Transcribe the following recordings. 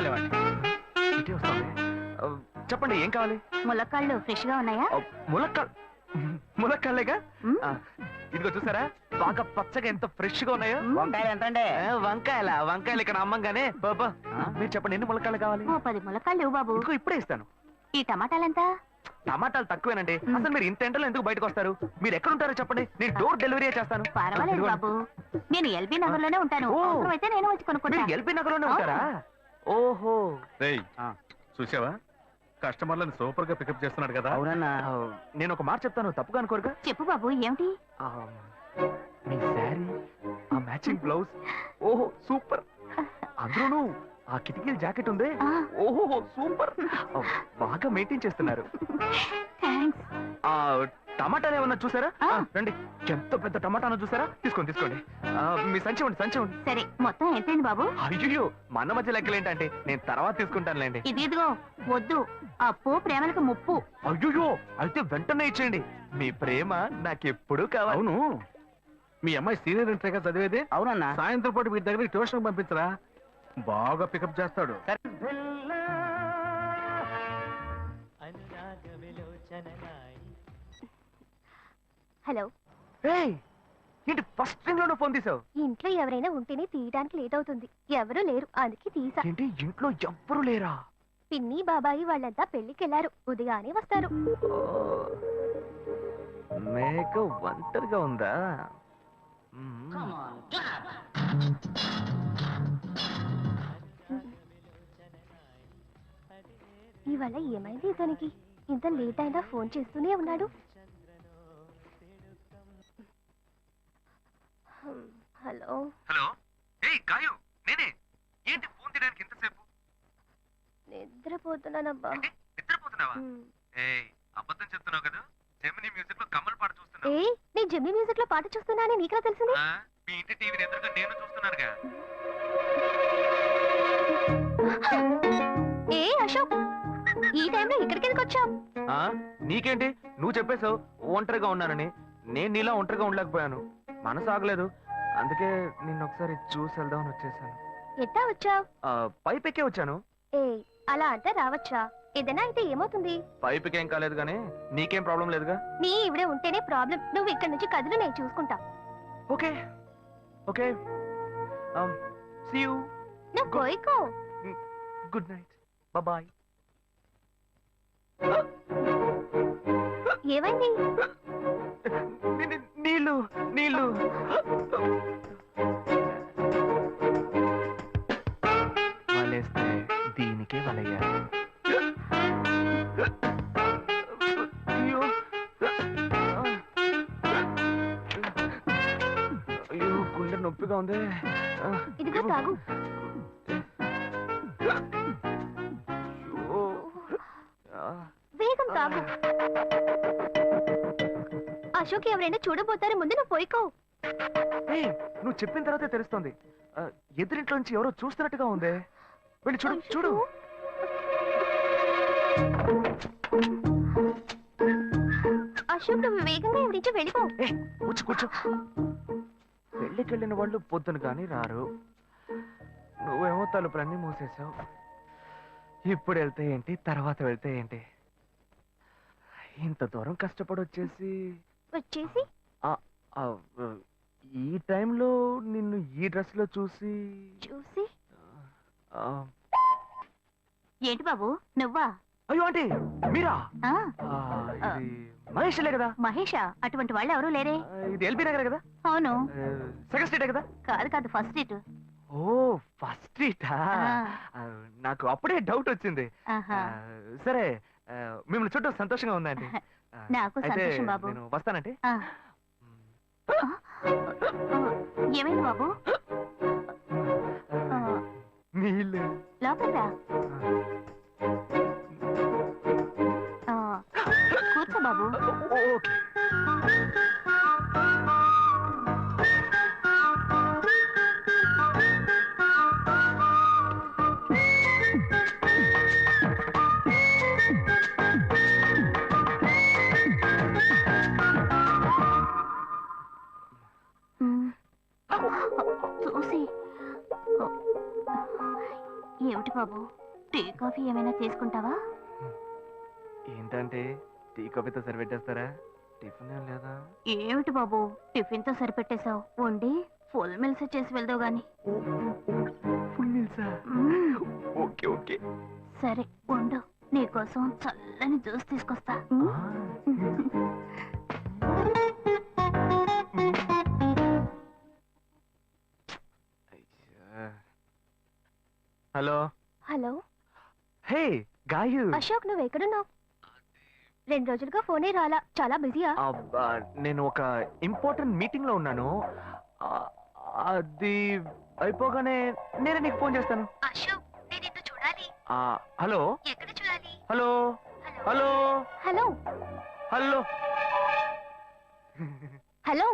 లేవండి. ఇటే వస్తుంది. చెప్పండి ఏం కావాలి? ములక్కాళ్ళు ఫ్రెష్ గా ఉన్నాయా? ములక్కాళ్ళేగా. ఇదిగో చూసారా బాగా పచ్చగా ఎంత ఫ్రెష్ గా ఉన్నాయో. వంకాయలు ఎంత అండి? వంకాయలు ఇక్కడ అమ్మంగానే. బాబా మీరు చెప్పండి ఎన్ని ములక్కాళ్ళు కావాలి? 10 ములక్కాళ్ళు బాబు. ఇదిగో ఇప్పుడే ఇస్తాను. ఈ టమాటాలెంత? టమాటాలు తక్కువేనండి. అసలు మీరు ఇంత ఎండలో ఎందుకు బయటకు వస్తారు? మీరు ఎక్కడ ఉంటారో చెప్పండి, నేను డోర్ డెలివరీ చేస్తాను. పర్వాలేదు బాబు, నేను ఎల్బీ నగర్ లోనే ఉంటాను. అయితే నేను వచ్చి కొనుక్కుంటా. ఎల్బీ నగర్ లోనే ఉంటారా? ఓహో. చూసావా కస్టమర్లను సూపర్ గా పికప్ చేస్తున్నాడు కదా. అవునన్నా. నేను ఒక మాట చెప్తాను, తప్పుగా అనుకోరుగా? చెప్పు బాబు, ఏమిటి? మీ శారీ, ఆ మ్యాచింగ్ బ్లౌజ్, ఓహో సూపర్. అందులోనూ ఆ కిటికీల జాకెట్ ఉంది, ఓహో సూపర్. బాగా మెయింటైన్ చేస్తున్నారు. టమాటాలు ఏమన్నా చూసారా? రండి, ఎంత పెద్ద టమాటాను చూసారా? తీసుకోండి. మీ సంచి ఉండి. సరే, మొత్తం ఎంతైంది బాబు? అయ్యో మన మధ్య లెక్కలు ఏంటంటే నేను తర్వాత తీసుకుంటానులేండి. ఇదిగో వద్దు, అప్పు ప్రేమలకు ముప్పు. అయ్యో అయితే వెంటనే ఇచ్చేయండి. మీ ప్రేమ నాకెప్పుడు కావాలి. అవును, మీ అమ్మాయి సీనియర్ ఇంటర్ గా చదివేది. అవునన్నా. సాయంత్రం పాటు వీటి దగ్గర ట్యూషన్ పంపించరా, బాగా పికప్ చేస్తాడు. హలో. ఏంటి ఫస్ట్ రింగ్ లోనే ఫోన్ తీసావు? ఇంట్లో ఎవరైనా ఉంటేనే తీయడానికి లేట్ అవుతుంది. ఎవరూ లేరు, అందుకే తీసా. ఏంటి ఇంట్లో ఎవ్వరు లేరా? పిన్ని బాబాయి వాళ్ళంతా పెళ్లికెళ్లారు, ఉదయానే వస్తారు. మేక ఒంటరిగా ఉందా? ఇవాళ ఏమైంది ఇతనికి? ఇంత లేట్ అయినా ఫోన్ చేస్తూనే ఉన్నాడు. హలో. గాయు నేనే. ఏంటి ఫోన్ తీయడానికి ఎంతసేపు? నిద్రపోతున్నానబ్బా. నిద్రపోతున్నావా? అబద్ధం చెప్తున్నావు కదా. జెమినీ మ్యూజిక్ లో కమల్ పాట చూస్తున్నా. నేను జెమినీ మ్యూజిక్ లో పాట చూస్తున్నానని నీకెలా తెలిసింది? మీ ఇంటి టీవీని ఎదురుగా నేను చూస్తున్నానుగా. అశోక్, ఈ టైంలో ఇక్కడికి ఎందుకు వచ్చావు? నీకేంటి, నువ్వు చెప్పేశావు ఒంటరిగా ఉన్నానని. నేను నీలా ఒంటరిగా ఉండలేకపోయాను, మనసు ఆగలేదు. అందుకే నిన్ను ఒకసారి చూసి వెళ్దామని వచ్చేసాను. ఎట్టా వచ్చావు? పైపెక్కే వచ్చాను. అలా అంటే రావచ్చా? ఏదైనా అయితే ఏమవుతుంది? పైపుకేం కాలేదు గానీ నీకేం ప్రాబ్లం లేదుగా. నీ ఇవిడే ఉంటేనే ప్రాబ్లం. నువ్వు ఇక్కడి నుంచి కదులు, నేను చూసుకుంటా. Okay okay, see you. నువ్వు కోయికో. Good night, bye. ఏమైంది? నీళ్ళు. వలేస్తే దీనికే వలయ్యారు. అయ్యో గుండె నొప్పిగా ఉంది. ఇదిగో తాగు. వేగం తాగు. అశోక్ ఎవరైనా చూడబోతారు, ముందు నువ్వు పోయికో. నువ్వు చెప్పిన తర్వాతే తెలుస్తోంది. ఎదురింట్లో నుంచి ఎవరో చూస్తున్నట్టుగా ఉంది. వెళ్ళి చూడు. అశోక్, నువ్వు వేగంగా ఎవరి నుంచి వెళ్ళిపో. కూర్చో. పెళ్ళికెళ్ళిన వాళ్ళు పొద్దున కానీ రారు. నువ్వేమో తలుపులన్నీ మూసేసావు. ఇప్పుడు వెళ్తే ఏంటి, తర్వాత వెళ్తే ఏంటి? ఇంత దూరం కష్టపడి వచ్చేసి ఈ టైంలో నిన్ను ఈ డ్రెస్ లో చూసి ఏంటి బాబు నువ్వా? అయ్యో అంటే మీరా? మహేష్లే కదా? మహేషా? అటువంటి వాళ్ళు ఎవరూ లేరే. ఇది ఎల్బీ నగర్ కదా? అవును. సెకండ్ స్ట్రీటే కదా? కాదు, ఫస్ట్ స్ట్రీట్. ఓ ఫస్ట్ స్ట్రీటా? నాకు అప్పుడే డౌట్ వచ్చింది. సరే, మిమ్మల్ని చూడటం సంతోషంగా ఉందండి. నాకు సంతోషం బాబు. నేను వస్తానంటే. ఏమైంది బాబు? నీళ్ళు. లోపలికి రా. కూర్చో బాబు. ఓకే. ఏమిటి బాబు, టీ కాఫీ ఏమైనా తీసుకుంటావా? ఏంటంటే టీ కాఫీతో సరిపెట్టేస్తారా? టిఫిన్ ఏం లేదా? ఏమిటి బాబు, టిఫిన్ తో సరిపెట్టేశావు, వండి ఫుల్ మిల్స్ చేసి వెళ్దావు గాని. ఫుల్ మీల్సా? Okay okay. సరే వండు, నీకోసం చల్లని జ్యూస్ తీసుకొస్తా. Hello. Hello. Hey Gayu. Ashok, నువ్వు ఎక్కడున్నావు? 2 రోజులుగా ఫోనే రాలా, చాలా బిజీయా? నేను ఒక ఇంపార్టెంట్ మీటింగ్ లో ఉన్నాను. అది అయిపోగానే నేను నీకు ఫోన్ చేస్తాను. అశోక్, నేను నిన్ను చూడాలి. హలో. ఎక్కడ చూడాలి? Hello hello hello hello. Hello.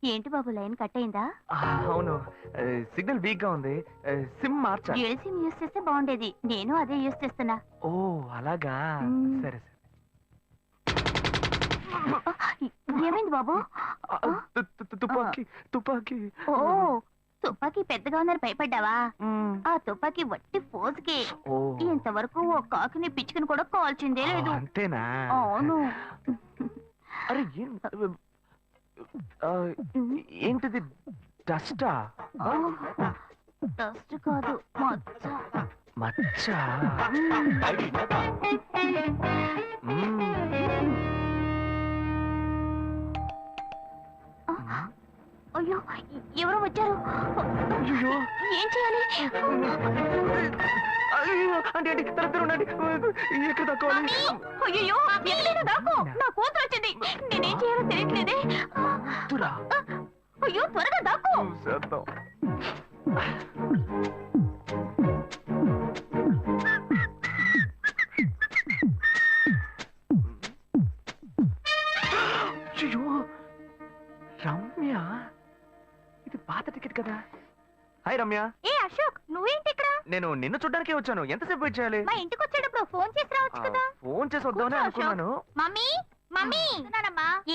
ఏంటి బాబు, లైన్ కట్ అయిందా? అవును, సిగ్నల్ వీక్ గా ఉంది. సిమ్ మార్చా. డ్యూయల్ సిమ్ యూస్ చేస్తే బాగుండేది, నేను అదే యూస్ చేస్తున్నా. ఓ అలాగా. సరే సరే. ఏమైంది బాబు? తుపాకీ తుపాకీ. ఓ, తుపాకీ పెద్దగా ఉందని భయపడ్డావా? ఆ తుపాకీ వట్టి ఫోజుకే. ఇంతవరకు ఓ కాకిని పిచ్చుకుని కూడా కాల్చిందే లేదు. అంతేనా? అవును. అరే ఏంటిది? డస్టా? డస్ట్ కాదు, మచ్చ. మచ్చ? అయ్యో, ఎవరో వచ్చారు. ఏం చేయాలి? అంటే ఎక్కడ తక్కువాలి? అయ్యో, ఎక్కడైనా దాకో, నా కూతురు వచ్చింది. నేనేం చేయాలో తెలియట్లేదే. అయ్యో, త్వరగా దాకో. రమ్య, ఇది పాత టికెట్ కదా. హాయ్ రమ్య. ఏ అశోక్, నువ్వేంటి ఇక్కడ? నేను నిన్ను చూడ్డానికే వచ్చాను. ఎంతసేపు వెయిట్ చేయాలి? మా ఇంటికి వచ్చేటప్పుడు ఫోన్ చేసి రావచ్చు కదా. ఫోన్ చేసి వద్దామని అనుకున్నాను. మమ్మీ మమ్మీ,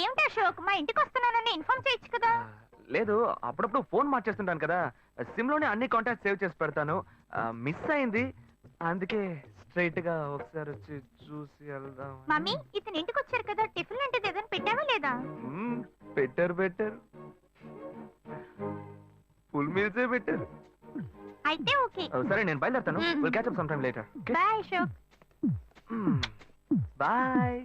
ఏమిటి అశోక్, మా ఇంటికి వస్తున్నానని ఇన్ఫార్మ్ చేయొచ్చు కదా. లేదు, అప్పుడప్పుడు ఫోన్ మార్చేస్తుంటాను కదా. సిమ్ లోనే అన్ని కాంటాక్ట్ సేవ్ చేసి పెడతాను. మిస్ అయింది, అందుకే స్ట్రైట్ గా ఒకసారి వచ్చి చూసి వెళ్దాం. మమ్మీ, ఇతను ఇంటికి వచ్చారు కదా, టిఫిన్ లాంటిది ఏదైనా పెట్టావా లేదా? పెట్టారు. ఫుల్ మీల్సే పెట్టారు. అయితే ఓకే. సరే, నేను బయలుదేరుతాను. Will catch up some time later. Bye Ashok. Bye.